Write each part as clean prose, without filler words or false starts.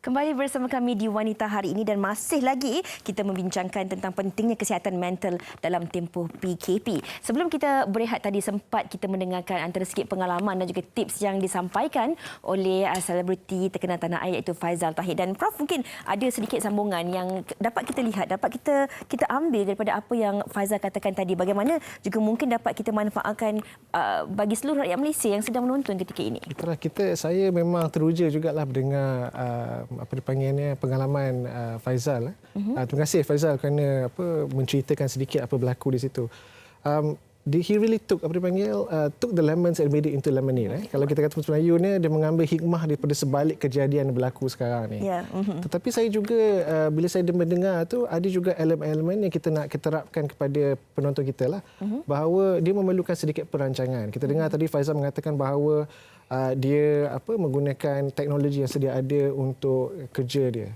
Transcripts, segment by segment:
Kembali bersama kami di Wanita hari ini dan masih lagi kita membincangkan tentang pentingnya kesihatan mental dalam tempoh PKP. Sebelum kita berehat tadi sempat kita mendengarkan antara sikit pengalaman dan juga tips yang disampaikan oleh selebriti terkenal tanah air iaitu Faizal Tahir. Dan Prof, mungkin ada sedikit sambungan yang dapat kita lihat, dapat kita ambil daripada apa yang Faizal katakan tadi. Bagaimana juga mungkin dapat kita manfaatkan bagi seluruh rakyat Malaysia yang sedang menonton ketika ini. Itulah saya memang teruja jugalah mendengar pengalaman Faizal. Terima kasih Faizal kerana menceritakan sedikit apa berlaku di situ. He really took took the lemons and made it into lemonade. Kalau kita kata Melayu ni, dia mengambil hikmah daripada sebalik kejadian yang berlaku sekarang ni. Yeah. Tetapi saya juga bila saya mendengar tu ada juga elemen-elemen yang kita nak terapkan kepada penonton kita lah. Bahawa dia memerlukan sedikit perancangan. Kita dengar tadi Faizal mengatakan bahawa dia menggunakan teknologi yang sedia ada untuk kerja dia.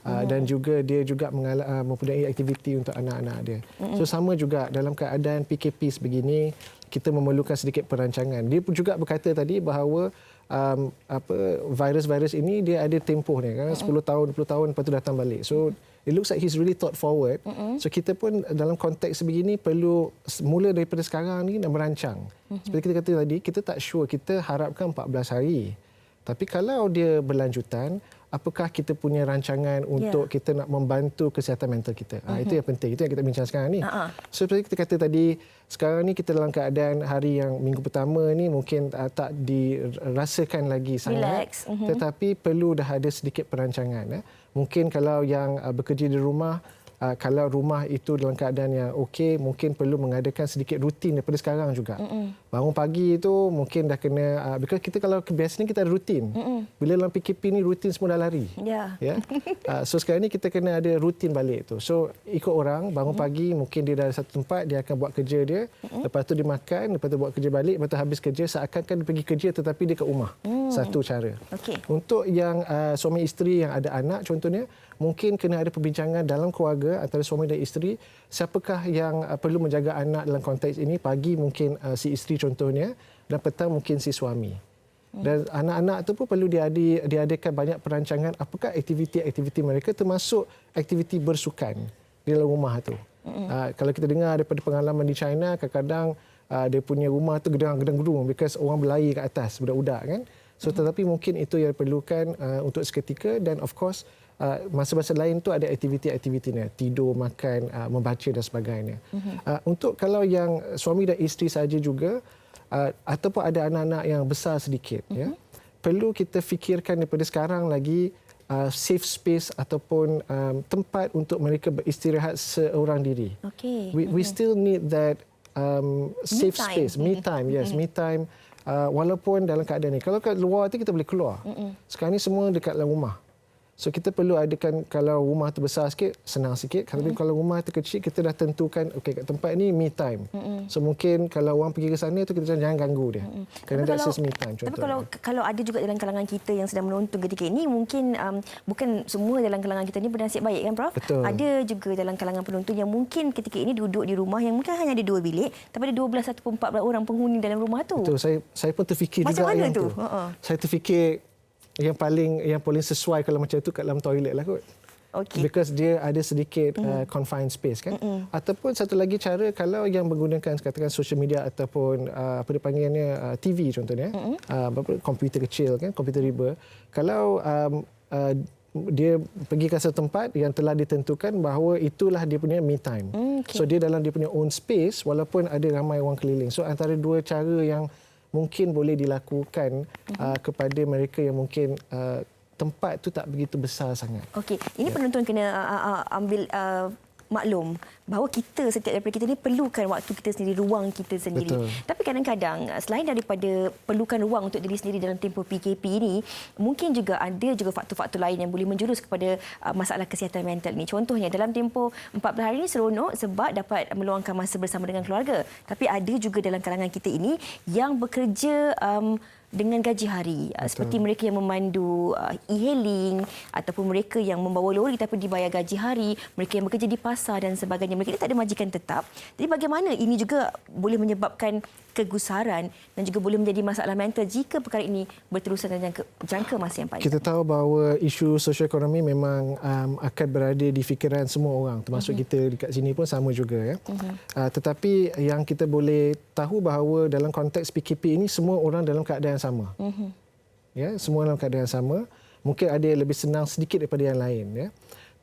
Dan juga dia juga mempunyai aktiviti untuk anak-anak dia. So sama juga dalam keadaan PKP sebegini, kita memerlukan sedikit perancangan. Dia pun juga berkata tadi bahawa virus-virus ini dia ada tempoh ni kan, 10 tahun, 20 tahun lepas tu datang balik. So it looks like he's really thought forward. So kita pun dalam konteks sebegini perlu mula daripada sekarang ni nak merancang. Seperti kita kata tadi, kita tak sure, kita harapkan 14 hari. Tapi kalau dia berlanjutan, apakah kita punya rancangan untuk kita nak membantu kesihatan mental kita? Itu yang penting. Itu yang kita bincang sekarang ni. So seperti kita kata tadi, sekarang ni kita dalam keadaan hari yang minggu pertama ni mungkin tak dirasakan lagi sangat. Tetapi perlu dah ada sedikit perancangan. Mungkin kalau yang bekerja di rumah, kalau rumah itu dalam keadaan yang okey, mungkin perlu mengadakan sedikit rutin daripada sekarang juga. Bangun pagi itu mungkin dah kena, because kita kalau biasanya kita ada rutin. Bila dalam PKP ni rutin semua dah lari. So sekarang ni kita kena ada rutin balik tu. So ikut orang, bangun pagi mungkin dia dah satu tempat, dia akan buat kerja dia. Lepas tu dia makan, lepas tu buat kerja balik, lepas tu habis kerja seakan-akan dia pergi kerja tetapi dia kat rumah. Satu cara. Untuk yang suami isteri yang ada anak contohnya, mungkin kena ada perbincangan dalam keluarga antara suami dan isteri, siapakah yang perlu menjaga anak dalam konteks ini. Pagi mungkin si isteri contohnya, dan petang mungkin si suami. Dan anak-anak tu pun perlu diadakan banyak perancangan apakah aktiviti-aktiviti mereka, termasuk aktiviti bersukan di dalam rumah tu. Kalau kita dengar daripada pengalaman di China, kadang-kadang dia punya rumah tu gedang-gedang because orang berlari ke atas, budak-budak kan. So tetapi mungkin itu yang diperlukan untuk seketika, dan of course masa-masa lain tu ada aktiviti-aktivitinya, tidur, makan, membaca dan sebagainya. Untuk kalau yang suami dan isteri saja juga, ataupun ada anak-anak yang besar sedikit, perlu kita fikirkan daripada sekarang lagi safe space ataupun tempat untuk mereka beristirahat seorang diri. We still need that safe space, me time, me time. Walaupun dalam keadaan ni, kalau kat luar tu kita boleh keluar. Sekarang ni semua dekat dalam rumah. So kita perlu adakan, kalau rumah tu besar sikit, senang sikit. Kalau rumah tu kecil, kita dah tentukan, okey, kat tempat ni me time. So mungkin kalau orang pergi ke sana tu kita jangan ganggu dia. Kerana that's me time contoh. Tapi kalau ada juga dalam kalangan kita yang sedang menonton ketika ini, mungkin bukan semua dalam kalangan kita ni bernasib baik kan Prof? Betul. Ada juga dalam kalangan penonton yang mungkin ketika ini duduk di rumah yang mungkin hanya ada 2 bilik, tapi ada 12 ataupun 14 orang penghuni dalam rumah tu. Betul. Saya pun terfikir macam juga mana yang tu. Saya terfikir yang paling sesuai kalau macam tu kat dalam toilet lah kot. Because dia ada sedikit confined space kan. Ataupun satu lagi cara, kalau yang menggunakan katakan social media ataupun apa dipanggilnya TV contohnya, komputer kecil kan, komputer riba. Kalau dia pergi ke satu tempat yang telah ditentukan bahawa itulah dia punya me time. So dia dalam dia punya own space walaupun ada ramai orang keliling. So antara dua cara yang mungkin boleh dilakukan kepada mereka yang mungkin tempat tu tak begitu besar sangat. Okey, ini penonton kena ambil maklum bahawa kita, setiap daripada kita ni perlukan waktu kita sendiri, ruang kita sendiri. Betul. Tapi kadang-kadang selain daripada perlukan ruang untuk diri sendiri dalam tempoh PKP ini, mungkin juga ada juga faktor-faktor lain yang boleh menjurus kepada masalah kesihatan mental ni. Contohnya dalam tempoh 14 hari ini seronok sebab dapat meluangkan masa bersama dengan keluarga. Tapi ada juga dalam kalangan kita ini yang bekerja dengan gaji hari. Seperti mereka yang memandu e-hailing ataupun mereka yang membawa lori tapi dibayar gaji hari, mereka yang bekerja di pasar dan sebagainya. Mereka ini tak ada majikan tetap. Jadi bagaimana ini juga boleh menyebabkan kegusaran dan juga boleh menjadi masalah mental jika perkara ini berterusan dan jangka masa yang panjang. Kita tahu bahawa isu sosioekonomi memang akan berada di fikiran semua orang, termasuk kita dekat sini pun sama juga ya. Tetapi yang kita boleh tahu bahawa dalam konteks PKP ini semua orang dalam keadaan yang sama. Ya, semua dalam keadaan yang sama. Mungkin ada yang lebih senang sedikit daripada yang lain ya.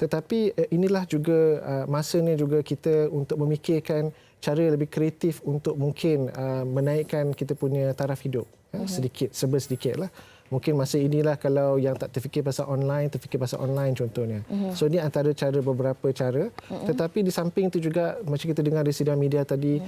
Tetapi inilah juga masanya juga kita untuk memikirkan cara lebih kreatif untuk mungkin menaikkan kita punya taraf hidup sedikit, sedikitlah. Mungkin masa inilah kalau yang tak terfikir pasal online contohnya. So ini antara beberapa cara. Tetapi di samping itu juga macam kita dengar di sidang media tadi,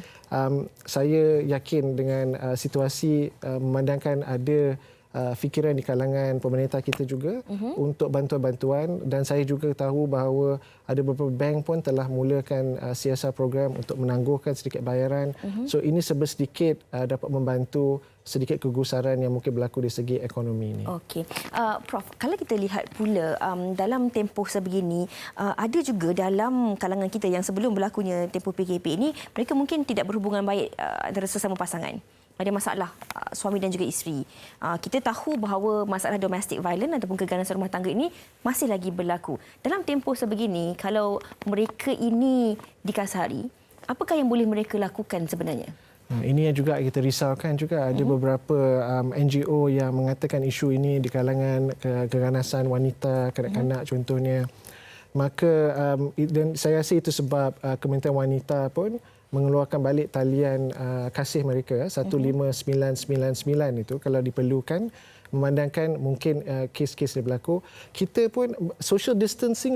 saya yakin dengan situasi memandangkan ada fikiran di kalangan pemerintah kita juga untuk bantuan-bantuan, dan saya juga tahu bahawa ada beberapa bank pun telah mulakan CSR program untuk menangguhkan sedikit bayaran. So ini sedikit dapat membantu sedikit kegusaran yang mungkin berlaku di segi ekonomi ini. Okey. Prof, kalau kita lihat pula dalam tempoh sebegini, ada juga dalam kalangan kita yang sebelum berlakunya tempoh PKP ini, mereka mungkin tidak berhubungan baik antara sesama pasangan. Ada masalah suami dan juga isteri. Kita tahu bahawa masalah domestic violence ataupun keganasan rumah tangga ini masih lagi berlaku. Dalam tempoh sebegini, kalau mereka ini dikasari, apakah yang boleh mereka lakukan sebenarnya? Ini yang juga kita risaukan juga. Ada beberapa NGO yang mengatakan isu ini di kalangan keganasan wanita, kanak-kanak contohnya. Maka dan saya rasa itu sebab Kementerian Wanita pun mengeluarkan balik talian kasih mereka 15999 itu kalau diperlukan, memandangkan mungkin kes-kes yang berlaku. Kita pun social distancing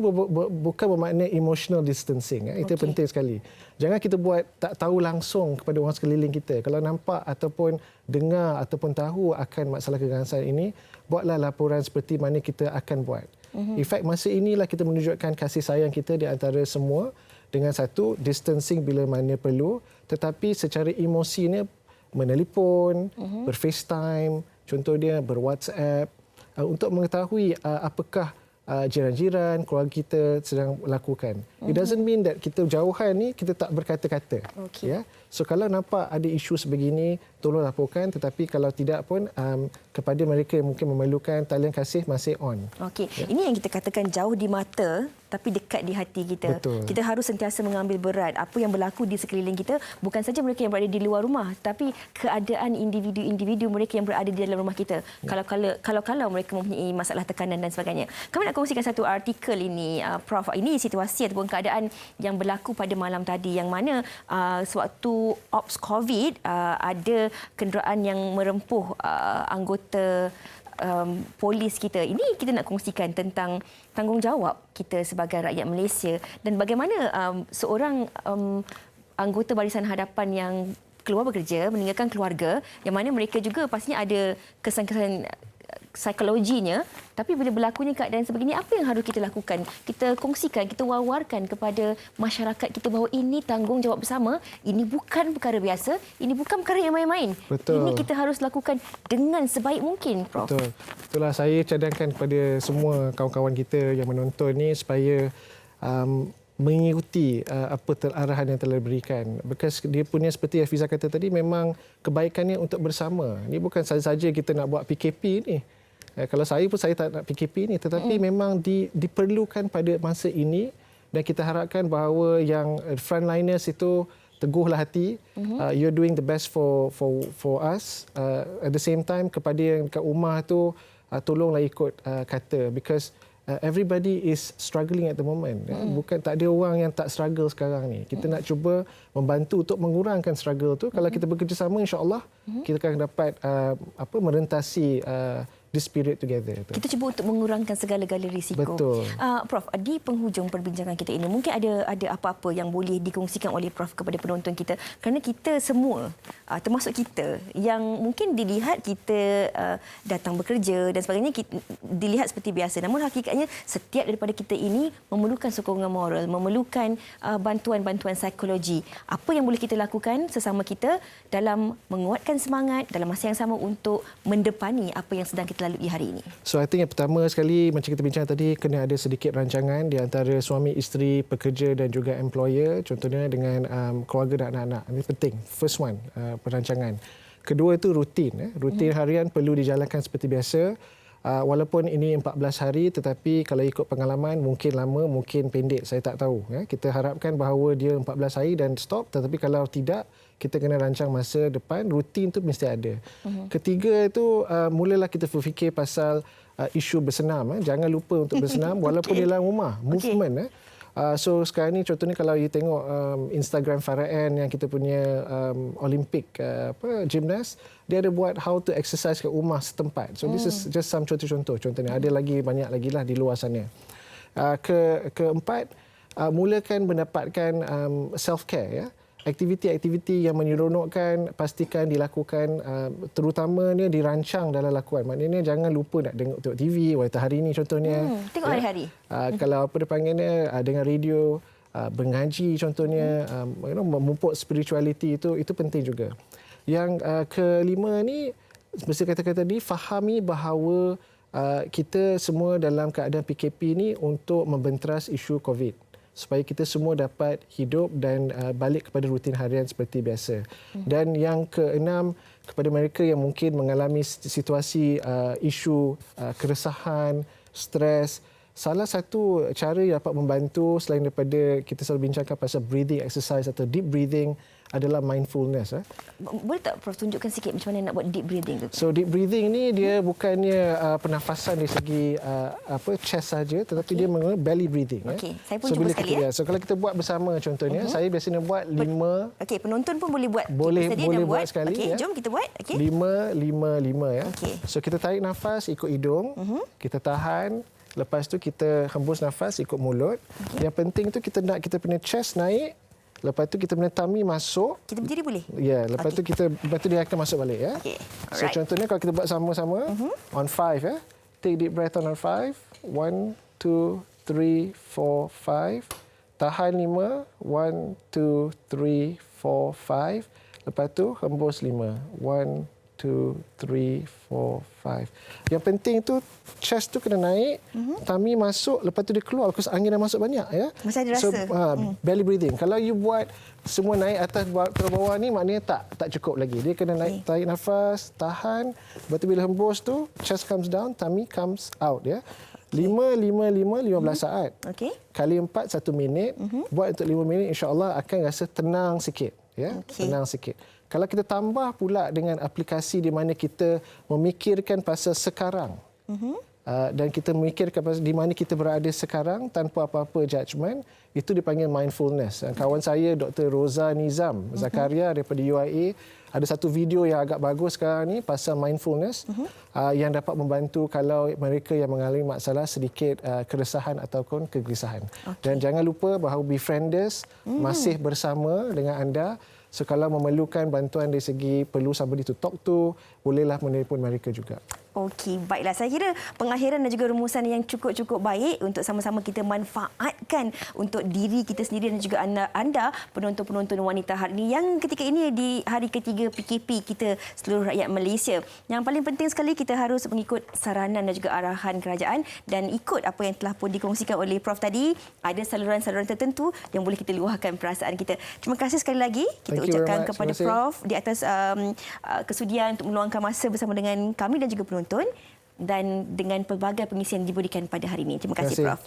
bukan bermakna emotional distancing. Itu penting sekali. Jangan kita buat tak tahu langsung kepada orang sekeliling kita. Kalau nampak ataupun dengar ataupun tahu akan masalah keganasan ini, buatlah laporan seperti mana kita akan buat. In fact, masa inilah kita menunjukkan kasih sayang kita di antara semua dengan satu, distancing bila mana perlu, tetapi secara emosinya menelpon, berFaceTime, contoh dia berWhatsApp, untuk mengetahui apakah jiran-jiran, keluarga kita sedang lakukan. It doesn't mean that kita jauhan ni kita tak berkata-kata. Ya? So kalau nampak ada isu sebegini, tolong laporkan, tetapi kalau tidak pun kepada mereka yang mungkin memerlukan, talian kasih masih on. Okey, ya? Ini yang kita katakan jauh di mata tapi dekat di hati kita. Betul. Kita harus sentiasa mengambil berat apa yang berlaku di sekeliling kita, bukan saja mereka yang berada di luar rumah, tapi keadaan individu-individu mereka yang berada di dalam rumah kita. Ya. Kalau mereka mempunyai masalah tekanan dan sebagainya. Kami nak kongsikan satu artikel ini, Prof. Ini situasi ataupun keadaan yang berlaku pada malam tadi, yang mana sewaktu Ops COVID ada kenderaan yang merempuh anggota polis kita. Ini kita nak kongsikan tentang tanggungjawab kita sebagai rakyat Malaysia dan bagaimana seorang anggota Barisan Hadapan yang keluar bekerja, meninggalkan keluarga, yang mana mereka juga pastinya ada kesan-kesan psikologinya, tapi bila berlakunya keadaan sebegini, apa yang harus kita lakukan? Kita kongsikan, kita wawarkan kepada masyarakat kita bahawa ini tanggungjawab bersama, ini bukan perkara biasa, ini bukan perkara yang main-main. Betul. Ini kita harus lakukan dengan sebaik mungkin, Prof. Betul. Itulah saya cadangkan kepada semua kawan-kawan kita yang menonton ni supaya mengikuti apa arahan yang telah diberikan. Because dia punya seperti Hafiza kata tadi, memang kebaikannya untuk bersama. Ini bukan saja-saja kita nak buat PKP ni. Kalau saya pun saya tak nak PKP ni, tetapi memang diperlukan pada masa ini, dan kita harapkan bahawa yang frontliners itu teguhlah hati. You're doing the best for us. At the same time, kepada yang dekat rumah tu, tolonglah ikut kata, because everybody is struggling at the moment. Bukan tak ada orang yang tak struggle sekarang ni. Kita nak cuba membantu untuk mengurangkan struggle tu. Kalau kita bekerjasama, insya-Allah kita akan dapat merentasi this period together. Kita cuba untuk mengurangkan segala-gala risiko. Betul. Prof, di penghujung perbincangan kita ini, mungkin ada apa-apa yang boleh dikongsikan oleh Prof kepada penonton kita, kerana kita semua, termasuk kita yang mungkin dilihat kita datang bekerja dan sebagainya, dilihat seperti biasa. Namun hakikatnya setiap daripada kita ini memerlukan sokongan moral, memerlukan bantuan-bantuan psikologi. Apa yang boleh kita lakukan sesama kita dalam menguatkan semangat dalam masa yang sama untuk mendepani apa yang sedang kita kita lalui hari ini? So I think yang pertama sekali macam kita bincang tadi, kena ada sedikit rancangan di antara suami, isteri, pekerja dan juga employer, contohnya dengan keluarga dan anak-anak. Ini penting. First one, perancangan. Kedua itu rutin. Rutin harian perlu dijalankan seperti biasa. Walaupun ini 14 hari, tetapi kalau ikut pengalaman mungkin lama, mungkin pendek, saya tak tahu. Kita harapkan bahawa dia 14 hari dan stop, tetapi kalau tidak, kita kena rancang masa depan, rutin tu mesti ada. Ketiga itu, mulalah kita berfikir pasal isu bersenam. Jangan lupa untuk bersenam walaupun di dalam rumah, movement. So sekarang ni contohnya kalau you tengok Instagram Farah Ann yang kita punya Olympic gymnast, dia ada buat how to exercise kat rumah setempat. So this is just some contoh-contoh. Contohnya ada lagi banyak lagi lah di luar sana. Keempat, mulakan mendapatkan self care. Aktiviti-aktiviti yang menyeronokkan pastikan dilakukan, terutamanya dirancang dalam lakuan. Maknanya jangan lupa nak tengok TV wanita hari ini contohnya. Tengok hari-hari. Kalau apa dipanggilnya, dengar radio, mengaji contohnya, memupuk spirituality itu penting juga. Yang kelima ni, seperti katakan tadi, fahami bahawa kita semua dalam keadaan PKP ni untuk membenteras isu COVID, supaya kita semua dapat hidup dan balik kepada rutin harian seperti biasa. Dan yang keenam, kepada mereka yang mungkin mengalami situasi isu keresahan, stres, salah satu cara yang dapat membantu selain daripada kita selalu bincangkan pasal breathing exercise atau deep breathing adalah mindfulness. Boleh tak Prof tunjukkan sikit macam mana nak buat deep breathing tu? So deep breathing ni dia bukannya pernafasan dari segi chest saja, tetapi dia menggunakan belly breathing. Okey, saya pun cuba sekali. So kalau kita buat bersama contohnya, saya biasanya buat 5. Okey, penonton pun boleh buat. Boleh buat sekali. Okey, jom kita buat. Okey. 5, 5, 5 ya. Okey. So kita tarik nafas ikut hidung, kita tahan, lepas tu kita hembus nafas ikut mulut. Yang penting tu kita punya chest naik. Lepas tu kita punya tummy masuk. Kita berdiri boleh? Ya, lepas tu dia akan masuk balik ya. Okey. So contohnya kalau kita buat sama-sama on 5 ya. Take deep breath on 5. 1 2 3 4 5. Tahan 5. 1 2 3 4 5. Lepas tu hembus 5. 1 2 3 4 5. Yang penting tu chest tu kena naik, tummy masuk, lepas tu dia keluar because angin dah masuk banyak ya. Macam ada rasa. So belly breathing. Kalau you buat semua naik atas ke bawah ni maknanya tak cukup lagi. Dia kena naik, tarik nafas, tahan, lepas tu bila hembus tu chest comes down, tummy comes out ya. 5 15 saat. Okey. Kali 4 1 minit. Buat untuk 5 minit insya-Allah akan rasa tenang sikit ya. Tenang sikit. Kalau kita tambah pula dengan aplikasi di mana kita memikirkan pasal sekarang dan kita memikirkan pasal di mana kita berada sekarang tanpa apa-apa judgement, itu dipanggil mindfulness. Kawan saya Dr. Roza Nizam Zakaria daripada UIA ada satu video yang agak bagus sekarang ni pasal mindfulness yang dapat membantu kalau mereka yang mengalami masalah sedikit keresahan ataupun kegelisahan. Dan jangan lupa bahawa Befrienders masih bersama dengan anda. So kalau memerlukan bantuan dari segi perlu somebody to talk to, bolehlah menelpon mereka juga. Okey, baiklah. Saya kira pengakhiran dan juga rumusan yang cukup-cukup baik untuk sama-sama kita manfaatkan untuk diri kita sendiri dan juga anda penonton-penonton wanita hari ini yang ketika ini di hari ketiga PKP kita seluruh rakyat Malaysia. Yang paling penting sekali kita harus mengikut saranan dan juga arahan kerajaan dan ikut apa yang telah pun dikongsikan oleh Prof tadi. Ada saluran-saluran tertentu yang boleh kita luahkan perasaan kita. Terima kasih sekali lagi kita ucapkan kepada Prof di atas kesudian untuk meluangkan masa bersama dengan kami dan juga penonton dan dengan pelbagai pengisian diberikan pada hari ini. Terima kasih Prof.